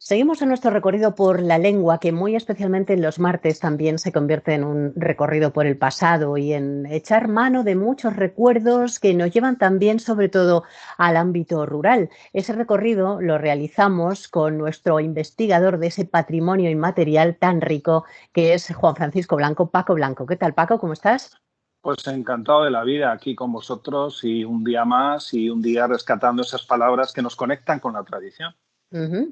Seguimos en nuestro recorrido por la lengua, que muy especialmente en los martes también se convierte en un recorrido por el pasado y en echar mano de muchos recuerdos que nos llevan también, sobre todo, al ámbito rural. Ese recorrido lo realizamos con nuestro investigador de ese patrimonio inmaterial tan rico que es Juan Francisco Blanco, Paco Blanco. ¿Qué tal, Paco? ¿Cómo estás? Pues encantado de la vida aquí con vosotros y un día más y un día rescatando esas palabras que nos conectan con la tradición.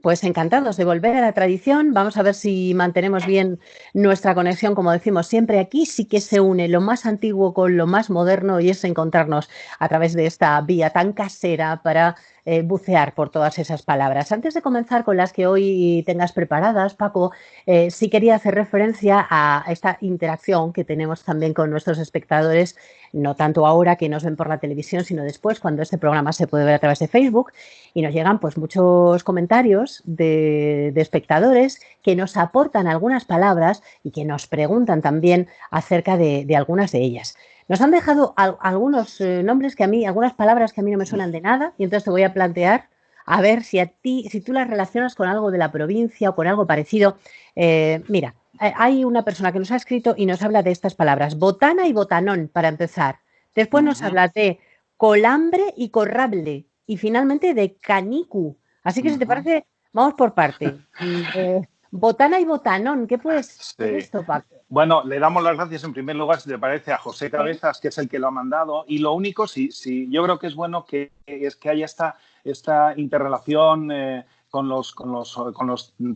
Pues encantados de volver a la tradición. Vamos a ver si mantenemos bien nuestra conexión, como decimos siempre. Aquí sí que se une lo más antiguo con lo más moderno y es encontrarnos a través de esta vía tan casera para bucear por todas esas palabras. Antes de comenzar con las que hoy tengas preparadas, Paco, sí quería hacer referencia a esta interacción que tenemos también con nuestros espectadores, no tanto ahora que nos ven por la televisión, sino después, cuando este programa se puede ver a través de Facebook. Y nos llegan pues muchos comentarios de espectadores que nos aportan algunas palabras y que nos preguntan también acerca de algunas de ellas. Nos han dejado algunos nombres que a mí, algunas palabras que a mí no me suenan de nada, y entonces te voy a plantear a ver si a ti, si tú las relacionas con algo de la provincia o con algo parecido. Mira, hay una persona que nos ha escrito y nos habla de estas palabras: botana y botanón, para empezar. Después nos Ujú, habla de colambre y corrable. Y finalmente de canicu. Así que si te ujú. parece, vamos por parte. Botana y botanón, ¿qué es Sí. esto, Paco? Bueno, le damos las gracias en primer lugar, si te parece, a José Sí. Cabezas, que es el que lo ha mandado. Y lo único, sí, yo creo que es bueno es que haya esta interrelación con los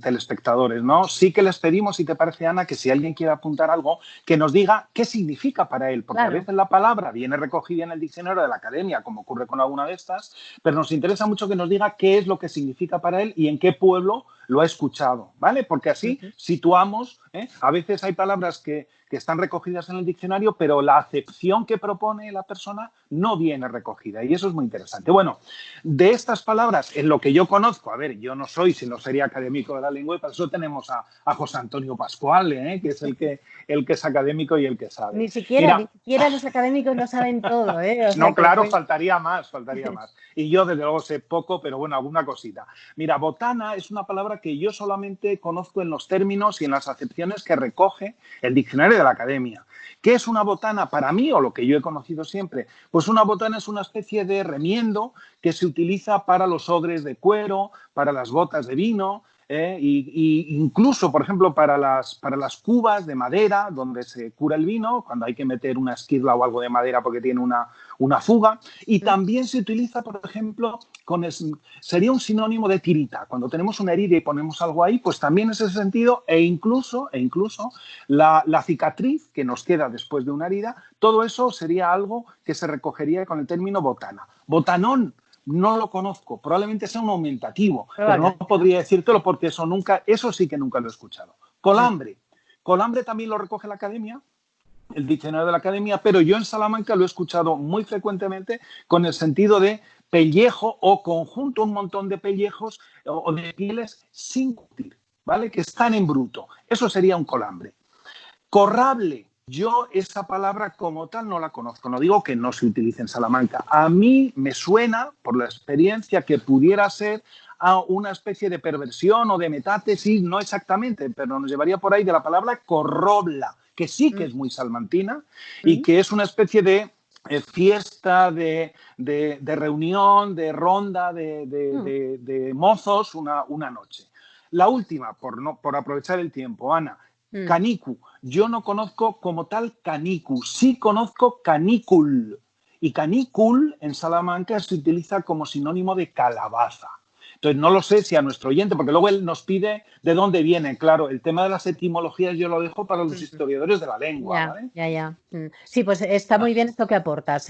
telespectadores, ¿no? Sí que les pedimos, si te parece, Ana, que si alguien quiere apuntar algo, que nos diga qué significa para él, porque a Claro. veces la palabra viene recogida en el diccionario de la academia, como ocurre con alguna de estas, pero nos interesa mucho que nos diga qué es lo que significa para él y en qué pueblo lo ha escuchado, ¿vale? Porque así Ujú. situamos, ¿eh? A veces hay palabras que están recogidas en el diccionario, pero la acepción que propone la persona no viene recogida y eso es muy interesante. Bueno, de estas palabras, en lo que yo conozco, a ver, yo no soy, si no sería académico de la lengua, y para eso tenemos a José Antonio Pascual, que es el que es académico y el que sabe. Ni Mira, siquiera los académicos lo saben todo, ¿eh? O sea no, que claro, bueno. faltaría más, faltaría más. Y yo, desde luego, sé poco, pero bueno, alguna cosita. Mira, botana es una palabra que yo solamente conozco en los términos y en las acepciones que recoge el diccionario de la academia. ¿Qué es una botana para mí, o lo que yo he conocido siempre? Pues una botana es una especie de remiendo que se utiliza para los ogres de cuero, para las botas de vino, y incluso, por ejemplo, para las cubas de madera donde se cura el vino, cuando hay que meter una esquirla o algo de madera porque tiene una fuga. Y también se utiliza, por ejemplo, sería un sinónimo de tirita. Cuando tenemos una herida y ponemos algo ahí, pues también es ese sentido, e incluso la cicatriz que nos queda después de una herida, todo eso sería algo que se recogería con el término botana. Botanón, no lo conozco, probablemente sea un aumentativo, pero no Probablemente, ¿no? podría decírtelo porque eso sí que nunca lo he escuchado. Colambre. Colambre también lo recoge la academia, el diccionario de la academia, pero yo en Salamanca lo he escuchado muy frecuentemente con el sentido de pellejo o conjunto, un montón de pellejos o de pieles sin curtir, ¿vale? Que están en bruto. Eso sería un colambre. Corrable. Yo esa palabra como tal no la conozco. No digo que no se utilice en Salamanca. A mí me suena, por la experiencia, que pudiera ser a una especie de perversión o de metátesis, no exactamente, pero nos llevaría por ahí de la palabra corrobla, que sí que es muy salmantina y que es una especie de fiesta, de reunión, de ronda, de mozos una noche. La última, por aprovechar el tiempo, Ana, canicu. Yo no conozco como tal canicu, sí conozco canícul. Y canícul en Salamanca se utiliza como sinónimo de calabaza. Entonces, no lo sé si a nuestro oyente, porque luego él nos pide de dónde viene. Claro, el tema de las etimologías yo lo dejo para los historiadores de la lengua, Ya, ¿vale? ya, ya. Sí, pues está muy bien esto que aportas,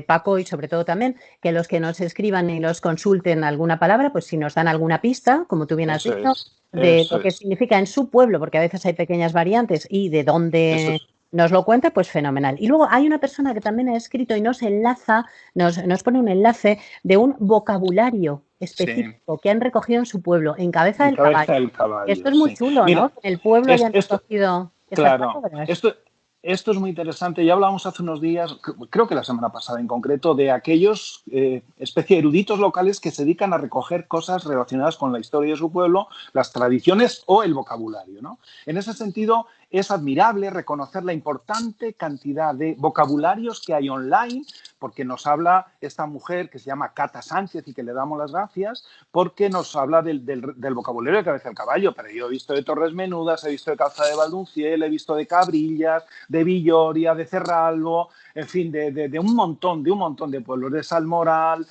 Paco, y sobre todo también que los que nos escriban y los consulten alguna palabra, pues si nos dan alguna pista, como tú bien has Eso dicho, es, de eso lo que es, significa en su pueblo, porque a veces hay pequeñas variantes, y de eso dónde es. nos lo cuenta, pues fenomenal. Y luego hay una persona que también ha escrito y nos enlaza, nos pone un enlace de un vocabulario Sí, específico que han recogido en su pueblo, en Cabeza en del Caballo. cabeza del Esto caballo, es muy sí. chulo, ¿no? Mira, Que en el pueblo hayan esto, recogido estas claro, palabras. Esto es muy interesante. Ya hablamos hace unos días, creo que la semana pasada en concreto, de aquellos especie de eruditos locales que se dedican a recoger cosas relacionadas con la historia de su pueblo, las tradiciones o el vocabulario, ¿no? En ese sentido, es admirable reconocer la importante cantidad de vocabularios que hay online, porque nos habla esta mujer que se llama Cata Sánchez y que le damos las gracias, porque nos habla del vocabulario de Cabeza del Caballo. Pero yo he visto de Torres Menudas, he visto de Calzada de Valdunciel, he visto de Cabrillas, de Villoria, de Cerralbo, en fin, de un montón de pueblos, de Salmoral,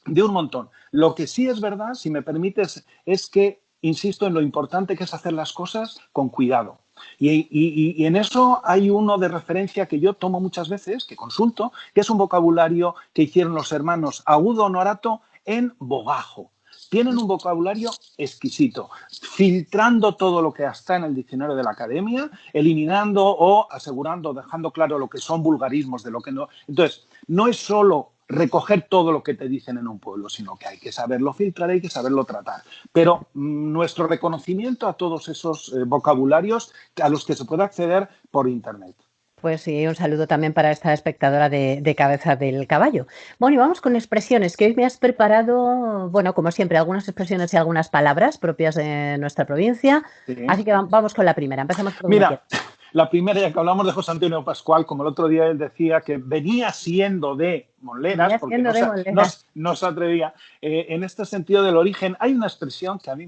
de un montón. Lo que sí es verdad, si me permites, es que insisto en lo importante que es hacer las cosas con cuidado. Y en eso hay uno de referencia que yo tomo muchas veces, que consulto, que es un vocabulario que hicieron los hermanos Agudo Honorato en Bogajo. Tienen un vocabulario exquisito, filtrando todo lo que está en el diccionario de la academia, eliminando o asegurando, dejando claro lo que son vulgarismos, de lo que no. Entonces, no es solo recoger todo lo que te dicen en un pueblo, sino que hay que saberlo filtrar, hay que saberlo tratar. Pero nuestro reconocimiento a todos esos vocabularios a los que se puede acceder por Internet. Pues sí, un saludo también para esta espectadora de Cabeza del Caballo. Bueno, y vamos con expresiones, que hoy me has preparado, bueno, como siempre, algunas expresiones y algunas palabras propias de nuestra provincia. Sí. Así que vamos con la primera. Empezamos por Mira, la primera, ya que hablamos de José Antonio Pascual, como el otro día él decía que venía siendo de Monleras, porque no se atrevía. En este sentido del origen, hay una expresión que a mí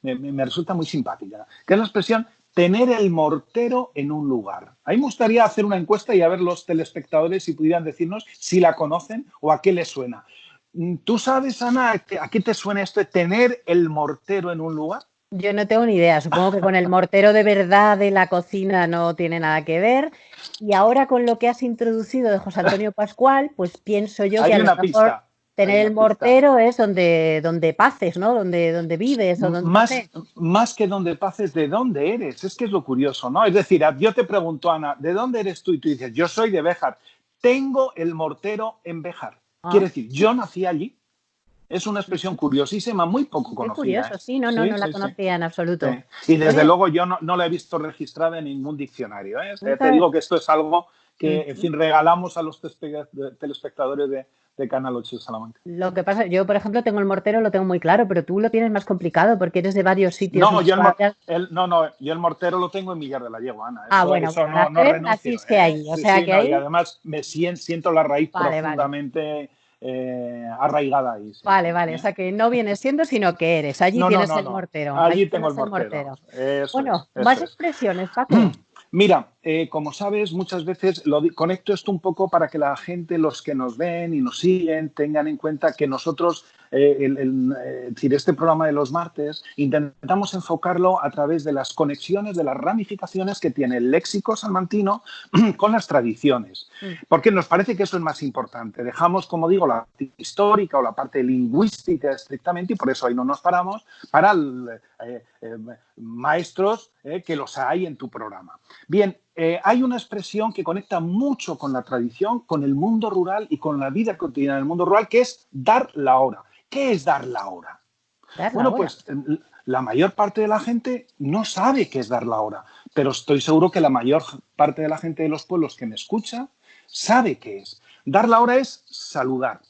me resulta muy simpática, que es la expresión tener el mortero en un lugar. A mí me gustaría hacer una encuesta y a ver los telespectadores si pudieran decirnos si la conocen o a qué les suena. ¿Tú sabes, Ana, a qué te suena esto de tener el mortero en un lugar? Yo no tengo ni idea. Supongo que con el mortero de verdad de la cocina no tiene nada que ver. Y ahora con lo que has introducido de José Antonio Pascual, pues pienso yo que a lo mejor tener el mortero es donde paces, ¿no? Donde vives o donde... Más que donde paces, ¿de dónde eres? Es que es lo curioso, ¿no? Es decir, yo te pregunto, Ana, ¿de dónde eres tú? Y tú dices, yo soy de Béjar. Tengo el mortero en Béjar. Quiere decir, yo nací allí. Es una expresión curiosísima, muy poco conocida. Qué curioso, sí, no la conocía en absoluto. Sí. Y desde luego yo no la he visto registrada en ningún diccionario. Te digo que esto es algo que, en fin, regalamos a los telespectadores de Canal 8 de Salamanca. Lo que pasa, yo, por ejemplo, tengo el mortero, lo tengo muy claro, pero tú lo tienes más complicado porque eres de varios sitios. No, yo el mortero lo tengo en Millar de la Yegua, Ana. Bueno, eso no renuncio. Así que ahí, o sea que ahí... Y además me siento la raíz profundamente... arraigada ahí. Sí. Vale, o sea que no vienes siendo, sino que eres. Allí tienes el mortero. Allí tengo el mortero. Más expresiones, Paco. Mira, como sabes, muchas veces conecto esto un poco para que la gente, los que nos ven y nos siguen, tengan en cuenta que nosotros, decir, este programa de los martes, intentamos enfocarlo a través de las conexiones, de las ramificaciones que tiene el léxico salmantino con las tradiciones. Porque nos parece que eso es más importante. Dejamos, como digo, la parte histórica o la parte lingüística estrictamente, y por eso ahí no nos paramos, para maestros que los hay en tu programa. Bien, hay una expresión que conecta mucho con la tradición, con el mundo rural y con la vida cotidiana del mundo rural, que es dar la hora. ¿Qué es dar la hora? Pues la mayor parte de la gente no sabe qué es dar la hora, pero estoy seguro que la mayor parte de la gente de los pueblos que me escucha sabe qué es. Dar la hora es saludar.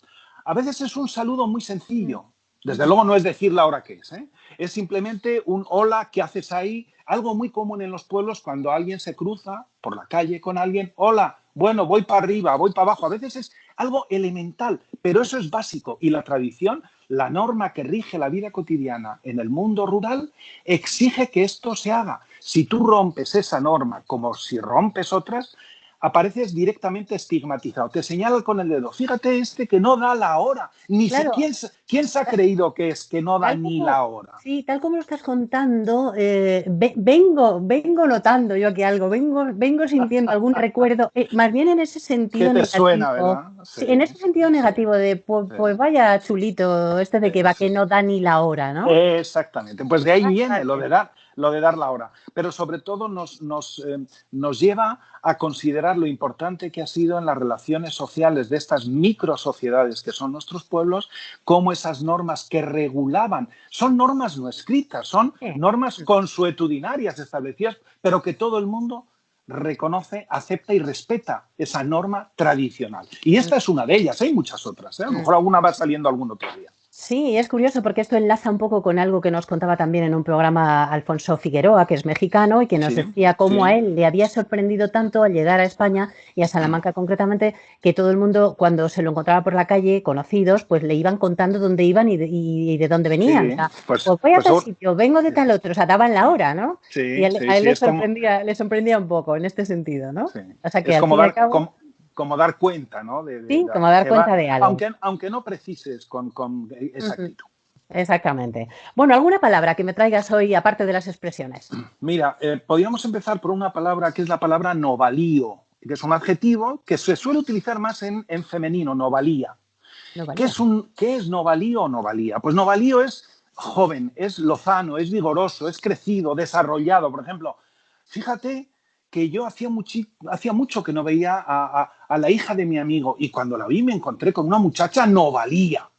A veces es un saludo muy sencillo. Desde luego no es decir la hora que es. Es simplemente un hola, ¿qué haces ahí? Algo muy común en los pueblos cuando alguien se cruza por la calle con alguien. Hola, bueno, voy para arriba, voy para abajo. A veces es algo elemental, pero eso es básico. Y la tradición, la norma que rige la vida cotidiana en el mundo rural, exige que esto se haga. Si tú rompes esa norma como si rompes otras, apareces directamente estigmatizado. Te señalan con el dedo. Fíjate que no da la hora. ¿Quién se ha creído que no da ni la hora? Sí, tal como lo estás contando, vengo notando yo aquí algo, vengo sintiendo algún recuerdo, más bien en ese sentido negativo. Suena, ¿verdad? Sí, en ese sentido negativo de, pues vaya chulito de que no da ni la hora, ¿no? Exactamente. Pues de ahí viene lo de dar la hora. Pero sobre todo nos lleva a considerar lo importante que ha sido en las relaciones sociales de estas microsociedades que son nuestros pueblos, cómo esas normas que regulaban, son normas no escritas, son normas consuetudinarias establecidas, pero que todo el mundo reconoce, acepta y respeta esa norma tradicional. Y esta es una de ellas, hay muchas otras, ¿eh? A lo mejor alguna va saliendo algún otro día. Sí, es curioso porque esto enlaza un poco con algo que nos contaba también en un programa Alfonso Figueroa, que es mexicano, y que nos Sí, decía cómo a sí. él le había sorprendido tanto al llegar a España y a Salamanca concretamente, que todo el mundo, cuando se lo encontraba por la calle, conocidos, pues le iban contando dónde iban y de dónde venían. O Sí, sea, pues voy a tal sitio, vengo de tal otro, o sea, daban la hora, ¿no? Y sí, sí, a él sí, le sorprendía un poco en este sentido, ¿no? sí. O sea que Es al como fin y al dar, cabo, como dar cuenta, ¿no? sí, como dar Que va, cuenta de algo. aunque no precises con Ujú, exactitud. exactamente. Bueno, ¿alguna palabra que me traigas hoy aparte de las expresiones? Mira, podríamos empezar por una palabra que es la palabra novalío, que es un adjetivo que se suele utilizar más en femenino, novalía. No valía. ¿Qué es novalío o novalía? Pues novalío es joven, es lozano, es vigoroso, es crecido, desarrollado. Por ejemplo, fíjate que yo hacía mucho que no veía a la hija de mi amigo y cuando la vi me encontré con una muchacha novalía, Ajá.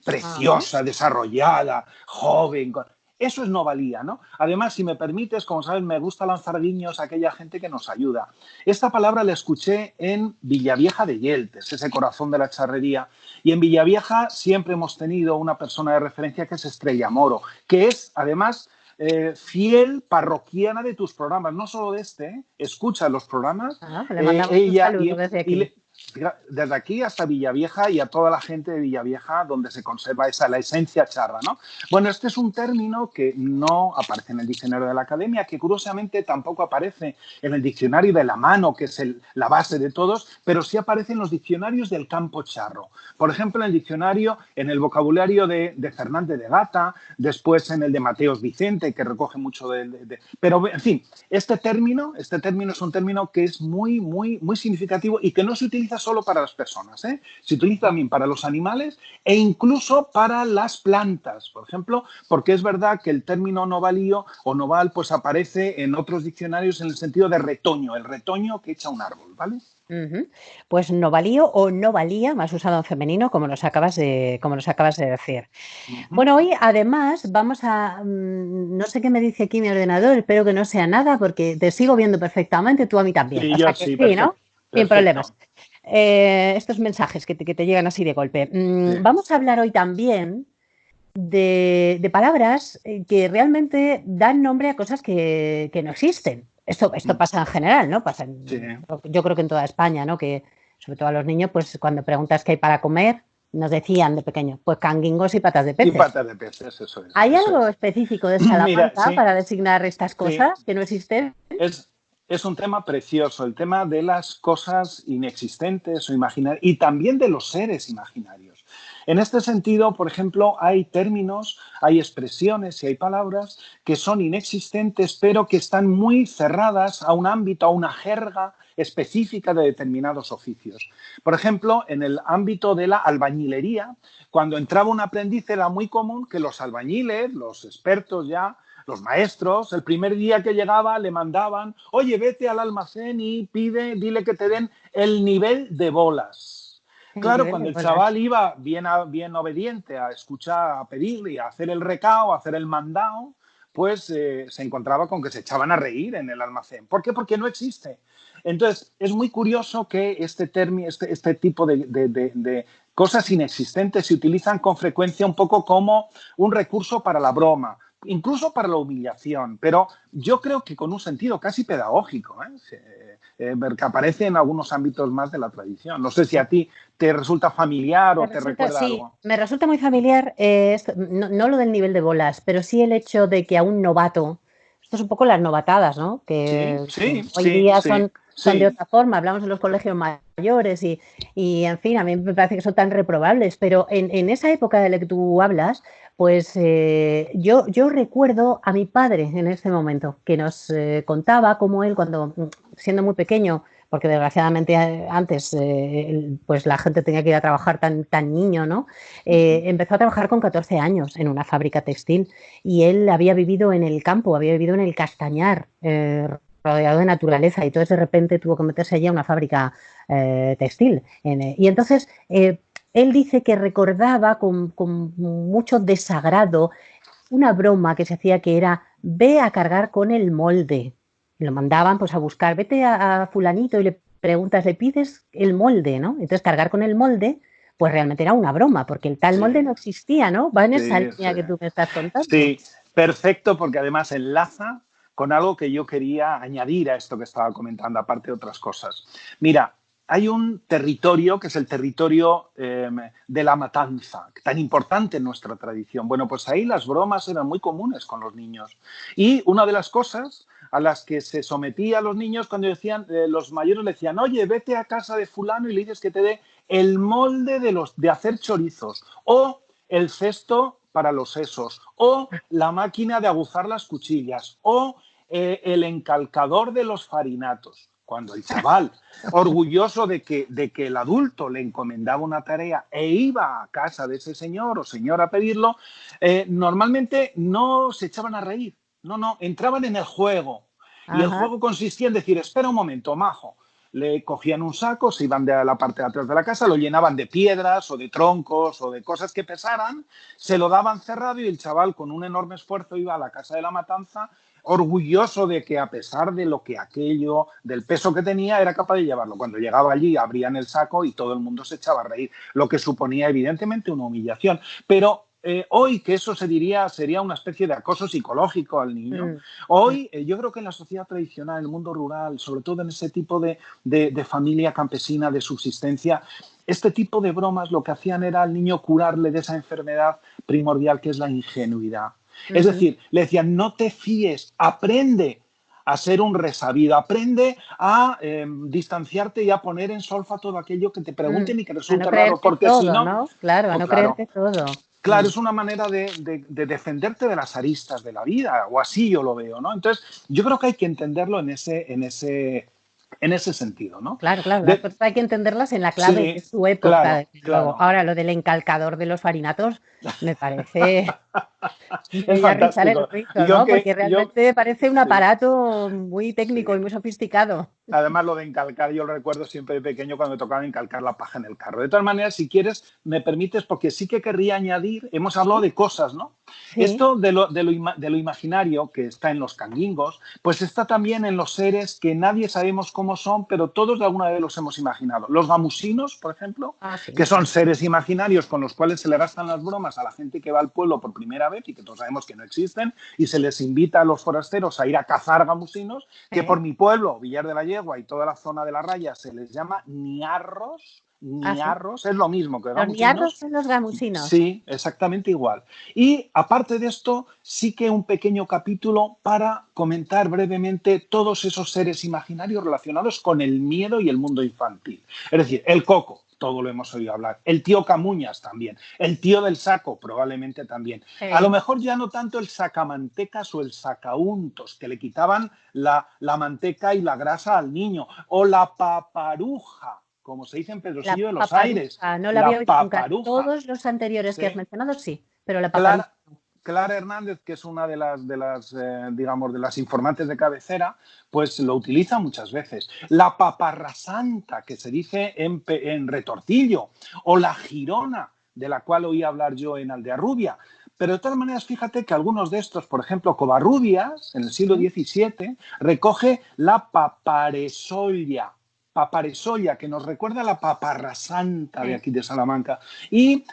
preciosa, desarrollada, joven. Eso es novalía, ¿no? Además, si me permites, como sabes, me gusta lanzar guiños a aquella gente que nos ayuda. Esta palabra la escuché en Villavieja de Yeltes, ese corazón de la charrería. Y en Villavieja siempre hemos tenido una persona de referencia que es Estrella Moro, que es, además, fiel parroquiana de tus programas, no solo de este, ¿eh? Escucha los programas, Ah, le mandamos un ella saludo desde aquí. desde aquí hasta Villavieja y a toda la gente de Villavieja donde se conserva la esencia charra, ¿no? Bueno, este es un término que no aparece en el diccionario de la Academia, que curiosamente tampoco aparece en el diccionario de la mano, que es la base de todos, pero sí aparece en los diccionarios del campo charro. Por ejemplo, en el diccionario, en el vocabulario de Fernández de Gata, después en el de Mateos Vicente, que recoge mucho pero, en fin, este término es un término que es muy, muy, muy significativo y que no se utiliza solo para las personas, ¿eh? Se utiliza también para los animales e incluso para las plantas, por ejemplo, porque es verdad que el término novalío o noval pues aparece en otros diccionarios en el sentido de retoño, el retoño que echa un árbol, ¿vale? Ujú. Pues no valío o no valía, más usado en femenino, como nos acabas de decir. Uh -huh. Bueno, hoy además vamos a, no sé qué me dice aquí mi ordenador, espero que no sea nada porque te sigo viendo perfectamente, tú a mí también. Sí, O yo sea que sí, sí, ¿no? perfecto, Sin perfecto. problemas. Estos mensajes que te llegan así de golpe. Sí. Vamos a hablar hoy también de palabras que realmente dan nombre a cosas que no existen. Esto pasa en general, ¿no? Sí. Yo creo que en toda España, ¿no? Que sobre todo a los niños, pues cuando preguntas qué hay para comer, nos decían de pequeños, pues canguingos y patas de Y peces. patas de peces, eso es, ¿Hay eso algo es. específico de Mira, Salamanca sí, para designar estas sí, cosas que no existen? es, es un tema precioso, el tema de las cosas inexistentes o imaginarias y también de los seres imaginarios. En este sentido, por ejemplo, hay términos, hay expresiones y hay palabras que son inexistentes, pero que están muy cerradas a un ámbito, a una jerga específica de determinados oficios. Por ejemplo, en el ámbito de la albañilería, cuando entraba un aprendiz era muy común que los albañiles, los expertos ya, los maestros, el primer día que llegaba le mandaban, oye, vete al almacén y dile que te den el nivel de bolas. El Claro, nivel cuando de el bolas. chaval iba bien obediente a escuchar, a pedirle y a hacer el recao, a hacer el mandado, pues se encontraba con que se echaban a reír en el almacén. ¿Por qué? Porque no existe. Entonces, es muy curioso que este tipo de cosas inexistentes se utilizan con frecuencia un poco como un recurso para la broma, incluso para la humillación, pero yo creo que con un sentido casi pedagógico, que aparece en algunos ámbitos más de la tradición. No sé si a ti te resulta familiar o te recuerda Sí, algo. me resulta muy familiar, no lo del nivel de bolas, pero sí el hecho de que a un novato, esto es un poco las novatadas, ¿no? Sí, Que sí, hoy sí, día sí, son de sí. otra forma, hablamos de los colegios mayores y en fin, a mí me parece que son tan reprobables, pero en esa época de la que tú hablas, pues yo recuerdo a mi padre en este momento, que nos contaba cómo él, cuando siendo muy pequeño, porque desgraciadamente antes pues la gente tenía que ir a trabajar tan niño, ¿no? Empezó a trabajar con 14 años en una fábrica textil y él había vivido en el campo, había vivido en el Castañar, rodeado de naturaleza, y entonces de repente tuvo que meterse allí a una fábrica textil. Y entonces él dice que recordaba con mucho desagrado una broma que se hacía que era ve a cargar con el molde. lo mandaban pues a buscar, vete a fulanito y le preguntas, le pides el molde, ¿no? Entonces cargar con el molde, pues realmente era una broma, porque el tal molde Sí, no existía, ¿no? Va en esa sí, sí. línea que tú me estás contando. Sí, perfecto, porque además enlaza con algo que yo quería añadir a esto que estaba comentando, aparte de otras cosas. Mira, hay un territorio que es el territorio de la matanza, tan importante en nuestra tradición. Bueno, pues ahí las bromas eran muy comunes con los niños. Y una de las cosas a las que se sometía a los niños cuando decían, los mayores le decían, oye, vete a casa de fulano y le dices que te dé el molde de hacer chorizos o el cesto para los sesos, o la máquina de aguzar las cuchillas, o el encalcador de los farinatos. Cuando el chaval, orgulloso de que el adulto le encomendaba una tarea e iba a casa de ese señor o señora a pedirlo, normalmente no se echaban a reír, no, entraban en el juego. Y el Ajá. juego consistía en decir, espera un momento, majo, le cogían un saco, se iban de la parte de atrás de la casa, lo llenaban de piedras o de troncos o de cosas que pesaran, se lo daban cerrado y el chaval con un enorme esfuerzo iba a la casa de la matanza orgulloso de que a pesar de lo que aquello, del peso que tenía, era capaz de llevarlo. Cuando llegaba allí abrían el saco y todo el mundo se echaba a reír, lo que suponía evidentemente una humillación. Pero hoy que eso sería una especie de acoso psicológico al niño, Mm, mm, hoy yo creo que en la sociedad tradicional, en el mundo rural, sobre todo en ese tipo de familia campesina de subsistencia, este tipo de bromas lo que hacían era al niño curarle de esa enfermedad primordial que es la ingenuidad. Es ujú, decir, le decían, no te fíes, aprende a ser un resabido, aprende a distanciarte y a poner en solfa todo aquello que te mm. pregunten y que A no resulte raro, creerte porque si todo, no, ¿no? Claro, a oh, no claro, creerte todo. claro, es una manera de defenderte de las aristas de la vida, o así yo lo veo, ¿no? Entonces, yo creo que hay que entenderlo en ese sentido, ¿no? Claro, claro, las De, cosas hay que entenderlas en la clave sí, de su época, claro, desde luego. claro. Ahora, lo del encalcador de los farinatos me parece Es de ya rizar el fantástico. rizo, Yo ¿no? que, Porque yo, realmente parece un sí, aparato muy técnico y sí. muy sofisticado. Además, lo de encalcar, yo lo recuerdo siempre de pequeño cuando me tocaba encalcar la paja en el carro. De todas maneras, si quieres, me permites, porque sí que querría añadir, hemos hablado Sí, de cosas, ¿no? sí. Esto de lo imaginario, que está en los canguingos, pues está también en los seres que nadie sabemos cómo son, pero todos de alguna vez los hemos imaginado. Los gamusinos, por ejemplo, Ah, sí. que son seres imaginarios con los cuales se le gastan las bromas a la gente que va al pueblo por primera vez y que todos sabemos que no existen, y se les invita a los forasteros a ir a cazar gamusinos, que por mi pueblo, Villar de la Yegua y toda la zona de la Raya, se les llama niarros. Ah, sí. Niarros, es lo mismo que Los niarros gamusinos. son los gamusinos. Sí, exactamente igual. Y aparte de esto, sí que un pequeño capítulo para comentar brevemente todos esos seres imaginarios relacionados con el miedo y el mundo infantil. Es decir, el coco, todo lo hemos oído hablar. El tío Camuñas también. El tío del saco, probablemente también. A lo Sí. mejor ya no tanto el sacamantecas o el sacauntos, que le quitaban la manteca y la grasa al niño. O la paparuja, como se dice en La Pedrosillo de los Aires. paparuja, no la había La oído nunca. paparuja. Todos los anteriores que has Sí. mencionado, sí, pero la paparuja. Clara, Clara Hernández, que es una digamos, de las informantes de cabecera, pues lo utiliza muchas veces. La paparrasanta, que se dice en Retortillo, o la girona, de la cual oí hablar yo en Aldearrubia. Pero de todas maneras, fíjate que algunos de estos, por ejemplo, Covarrubias, en el siglo ¿Mm? XVII, recoge la paparesolla, paparesolla, que nos recuerda a la paparrasanta de Sí. aquí de Salamanca. Y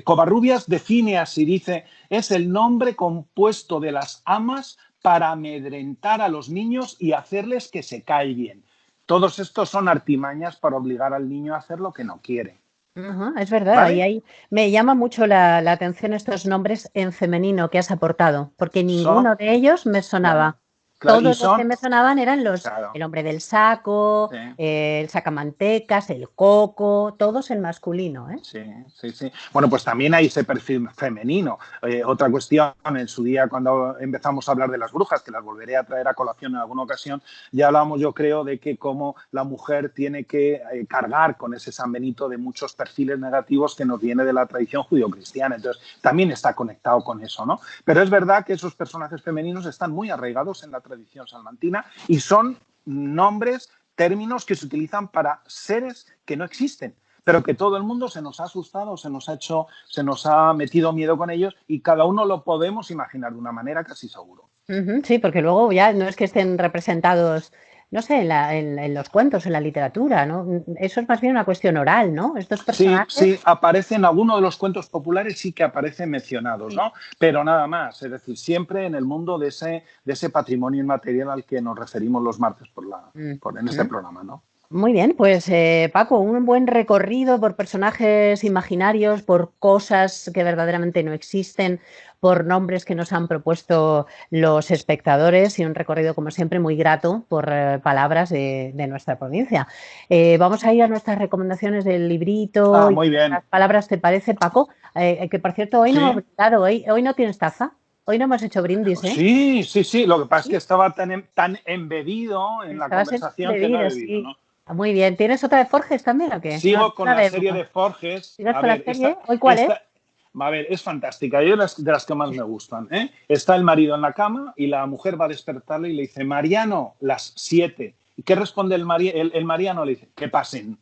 Covarrubias define así, dice, es el nombre compuesto de las amas para amedrentar a los niños y hacerles que se callen. Todos estos son artimañas para obligar al niño a hacer lo que no quiere. Ajá, es verdad, y ¿Vale? ahí me llama mucho la atención estos nombres en femenino que has aportado, porque Son, ninguno de ellos me claro, sonaba. claro, y Todos los que son, me sonaban eran claro, el hombre del saco, sí. el sacamantecas, el coco, todos en masculino, ¿eh? Sí, sí, sí. Bueno, pues también hay ese perfil femenino. Otra cuestión, en su día, cuando empezamos a hablar de las brujas, que las volveré a traer a colación en alguna ocasión, ya hablábamos, yo creo, de que cómo la mujer tiene que cargar con ese San Benito de muchos perfiles negativos que nos viene de la tradición judio-cristiana. Entonces, también está conectado con eso, ¿no? Pero es verdad que esos personajes femeninos están muy arraigados en la tradición salmantina y son nombres, términos que se utilizan para seres que no existen, pero que todo el mundo se nos ha asustado, se nos ha metido miedo con ellos y cada uno lo podemos imaginar de una manera casi seguro. Ujú, sí, porque luego ya no es que estén representados, no sé, en los cuentos, en la literatura, ¿no? Eso es más bien una cuestión oral, ¿no? Estos Sí, personajes. sí, aparecen algunos de los cuentos populares, sí que aparecen mencionados, Sí. ¿no? Pero nada más, es decir, siempre en el mundo de ese patrimonio inmaterial al que nos referimos los martes en este Ujú. programa, ¿no? Muy bien, pues Paco, un buen recorrido por personajes imaginarios, por cosas que verdaderamente no existen, por nombres que nos han propuesto los espectadores y un recorrido, como siempre, muy grato por palabras de nuestra provincia. Vamos a ir a nuestras recomendaciones del librito Ah, y muy bien. las palabras, ¿te parece, Paco? Que por cierto, hoy no hemos Sí, brindado, hoy no tienes taza, hoy no hemos hecho brindis, ¿eh? sí, sí, sí. Lo que pasa es que estaba tan embebido en la Estabas en conversación que no he bebido, bebido, sí. ¿no? Ah, muy bien. ¿Tienes otra de Forges también o qué? No, Sigo con la la serie vemos. de Forges. ¿Sigues A con la ver, serie? ¿Hoy cuál es? a ver, es fantástica. Yo de las que más me gustan. ¿Eh? Está el marido en la cama y la mujer va a despertarle y le dice, Mariano, las 7. ¿Y qué responde el Mariano? Le dice, que pasen.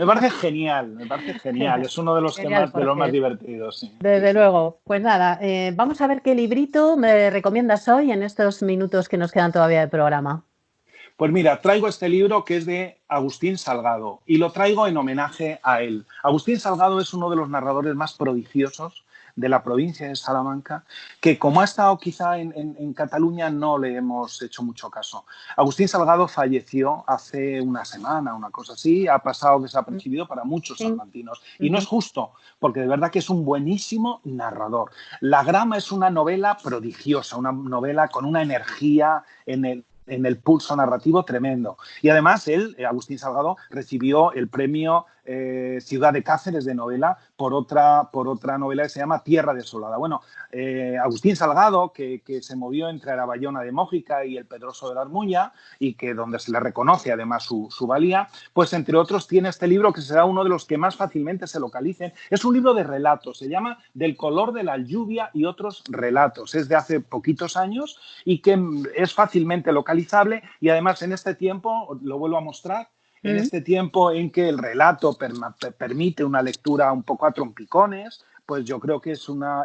Me parece genial, me parece genial. Es uno de los Genial, de los más Forges. divertidos, sí, sí, Desde sí. luego. Pues nada, vamos a ver qué librito me recomiendas hoy en estos minutos que nos quedan todavía de programa. Pues mira, traigo este libro que es de Agustín Salgado y lo traigo en homenaje a él. Agustín Salgado es uno de los narradores más prodigiosos de la provincia de Salamanca, que como ha estado quizá en Cataluña no le hemos hecho mucho caso. Agustín Salgado falleció hace una semana, una cosa así, ha pasado desapercibido para muchos Sí. salmantinos. Y no es Ujú. justo, porque de verdad que es un buenísimo narrador. La Grama es una novela prodigiosa, una novela con una energía en el pulso narrativo tremendo. Y además él, Agustín Salgado, recibió el premio Ciudad de Cáceres de novela por otra novela que se llama Tierra Desolada. Bueno, Agustín Salgado, que se movió entre Araballona de Mójica y el Pedroso de la Armuña, y que donde se le reconoce además su valía, pues entre otros tiene este libro que será uno de los que más fácilmente se localicen. Es un libro de relatos, se llama Del color de la lluvia y otros relatos. Es de hace poquitos años y que es fácilmente localizable y además en este tiempo, lo vuelvo a mostrar, en Mm. este tiempo en que el relato permite una lectura un poco a trompicones, pues yo creo que es una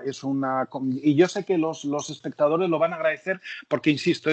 y yo sé que los espectadores lo van a agradecer porque, insisto,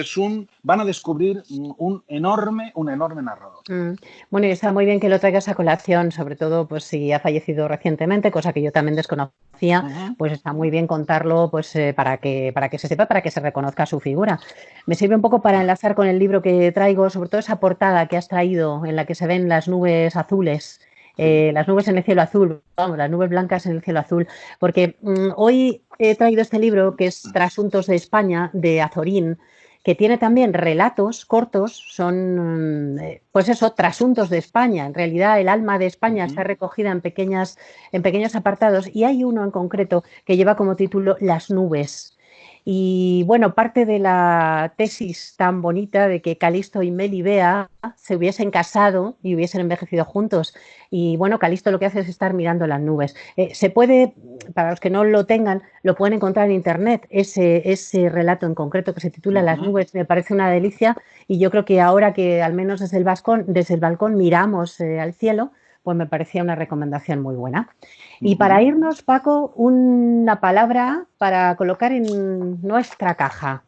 van a descubrir un enorme narrador. Mm. Bueno, y está muy bien que lo traigas a colación, sobre todo pues si ha fallecido recientemente, cosa que yo también desconocía, Uh -huh. pues está muy bien contarlo pues para que se sepa, para que se reconozca su figura. Me sirve un poco para enlazar con el libro que traigo, sobre todo esa portada que has traído en la que se ven las nubes azules. Sí. Las nubes en el cielo azul, vamos, las nubes blancas en el cielo azul, porque hoy he traído este libro que es Trasuntos de España, de Azorín, que tiene también relatos cortos, son, pues eso, trasuntos de España. En realidad, el alma de Uh España está -huh. recogida en pequeños apartados y hay uno en concreto que lleva como título Las nubes. Y bueno, parte de la tesis tan bonita de que Calisto y Melibea se hubiesen casado y hubiesen envejecido juntos. Y bueno, Calisto lo que hace es estar mirando las nubes. Se puede, para los que no lo tengan, lo pueden encontrar en internet, ese relato en concreto que se titula Uh Las -huh. nubes, me parece una delicia y yo creo que ahora que al menos desde el balcón miramos al cielo, pues me parecía una recomendación muy buena. Uh Y para -huh. irnos, Paco, una palabra para colocar en nuestra caja.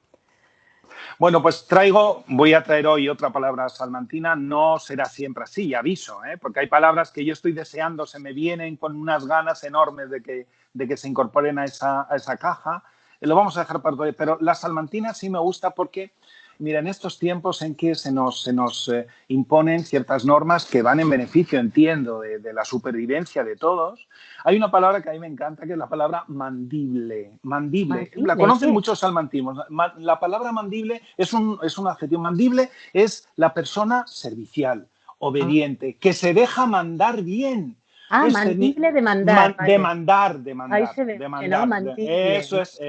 Bueno, pues voy a traer hoy otra palabra salmantina. No será siempre así, aviso, ¿eh? Porque hay palabras que yo estoy deseando, se me vienen con unas ganas enormes de que se incorporen a esa caja. Lo vamos a dejar para hoy, pero la salmantina sí me gusta porque, mira, en estos tiempos en que se nos imponen ciertas normas que van en beneficio, entiendo, de la supervivencia de todos, hay una palabra que a mí me encanta, que es la palabra mandible. Mandible. La Mandible, conocen ¿qué? muchos salmantinos. La palabra mandible es un adjetivo. Mandible es la persona servicial, Ah, obediente, que se deja mandar bien. Este mandible de mandar, vale. Ahí se ve, ¿no? Mandible, mandible. eso es.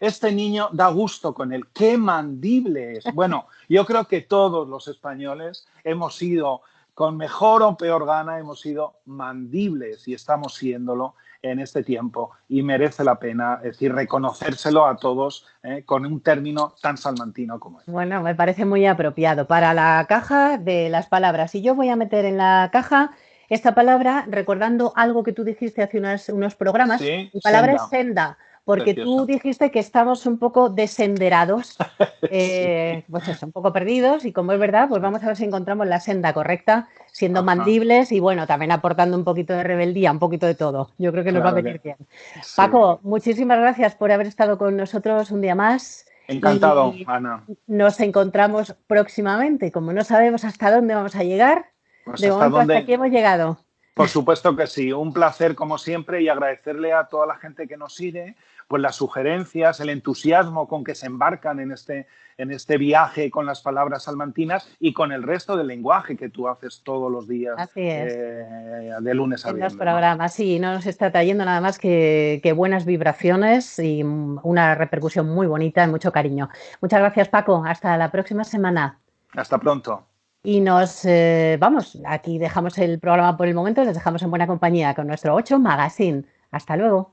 Este niño da gusto con él. ¡Qué mandible es! Bueno, yo creo que todos los españoles hemos sido, con mejor o peor gana, hemos sido mandibles y estamos siéndolo en este tiempo y merece la pena, es decir, reconocérselo a todos con un término tan salmantino como este. Bueno, me parece muy apropiado para la caja de las palabras. Y yo voy a meter en la caja esta palabra recordando algo que tú dijiste hace unos programas. Sí, Mi palabra es senda. senda. porque tú dijiste que estamos un poco desenderados, pues eso, un poco perdidos, y como es verdad, pues vamos a ver si encontramos la senda correcta, siendo mandibles y bueno, también aportando un poquito de rebeldía, un poquito de todo. Yo creo que nos va a venir bien. Sí. Paco, muchísimas gracias por haber estado con nosotros un día más. Encantado, Ana. Nos encontramos próximamente. Como no sabemos hasta dónde vamos a llegar, pues de momento hasta aquí hemos llegado. Por supuesto que sí, un placer como siempre y agradecerle a toda la gente que nos sigue pues las sugerencias, el entusiasmo con que se embarcan en este viaje con las palabras salmantinas y con el resto del lenguaje que tú haces todos los días. Así es. De lunes a viernes. En los programas, sí, no nos está trayendo nada más que buenas vibraciones y una repercusión muy bonita y mucho cariño. Muchas gracias, Paco. Hasta la próxima semana. Hasta pronto. Y nos vamos, aquí dejamos el programa por el momento, les dejamos en buena compañía con nuestro 8 Magazine. Hasta luego.